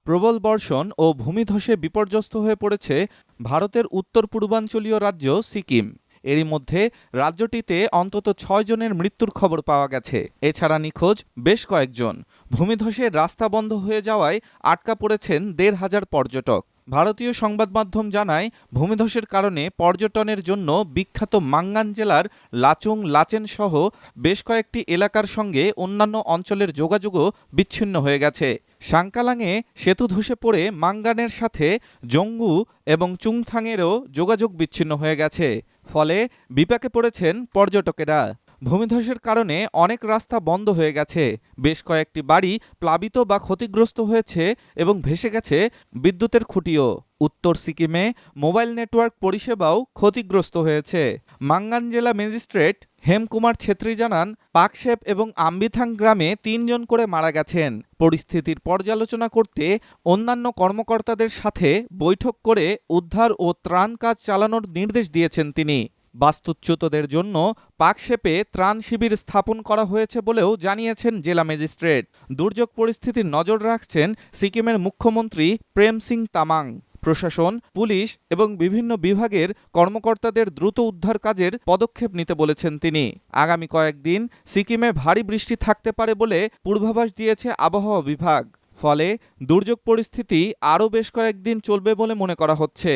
প্রবল বর্ষণ ও ভূমিধসে বিপর্যস্ত হয়ে পড়েছে ভারতের উত্তর পূর্বাঞ্চলীয় রাজ্য সিকিম। এরই মধ্যে রাজ্যটিতে অন্তত ৬ জনের মৃত্যুর খবর পাওয়া গেছে। এছাড়া নিখোঁজ বেশ কয়েকজন। ভূমিধসে রাস্তা বন্ধ হয়ে যাওয়ায় আটকা পড়েছেন ১৫০০ পর্যটক। ভারতীয় সংবাদ মাধ্যম জানায়, ভূমিধসের কারণে পর্যটনের জন্য বিখ্যাত মাঙ্গান জেলার লাচুং লাচেন সহ বেশ কয়েকটি এলাকার সঙ্গে অন্যান্য অঞ্চলের যোগাযোগও বিচ্ছিন্ন হয়ে গেছে। সাংকালাংয়ে সেতু ধসে পড়ে মাঙ্গানের সাথে জঙ্গু এবং চুংথাংয়েরও যোগাযোগ বিচ্ছিন্ন হয়ে গেছে। ফলে বিপাকে পড়েছেন পর্যটকেরা। ভূমিধসের কারণে অনেক রাস্তা বন্ধ হয়ে গেছে। বেশ কয়েকটি বাড়ি প্লাবিত বা ক্ষতিগ্রস্ত হয়েছে এবং ভেসে গেছে বিদ্যুতের খুঁটিও। উত্তর সিকিমে মোবাইল নেটওয়ার্ক পরিষেবাও ক্ষতিগ্রস্ত হয়েছে। মাঙ্গান জেলা ম্যাজিস্ট্রেট হেমকুমার ছেত্রী জানান, পাকশেপ এবং আম্বিথাং গ্রামে ৩ জন করে মারা গেছেন। পরিস্থিতির পর্যালোচনা করতে অন্যান্য কর্মকর্তাদের সাথে বৈঠক করে উদ্ধার ও ত্রাণ কাজ চালানোর নির্দেশ দিয়েছেন তিনি। বাস্তুচ্যুতদের জন্য পাকশেপে ত্রাণ শিবির স্থাপন করা হয়েছে বলেও জানিয়েছেন জেলা ম্যাজিস্ট্রেট। দুর্যোগ পরিস্থিতির নজর রাখছেন সিকিমের মুখ্যমন্ত্রী প্রেম সিং তামাং। প্রশাসন, পুলিশ এবং বিভিন্ন বিভাগের কর্মকর্তাদের দ্রুত উদ্ধার কাজের পদক্ষেপ নিতে বলেছেন তিনি। আগামী কয়েকদিন সিকিমে ভারী বৃষ্টি থাকতে পারে বলে পূর্বাভাস দিয়েছে আবহাওয়া বিভাগ। ফলে দুর্যোগ পরিস্থিতি আরও বেশ কয়েকদিন চলবে বলে মনে করা হচ্ছে।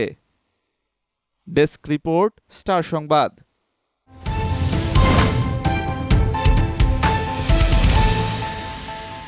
ডেস্ক রিপোর্ট, স্টার সংবাদ।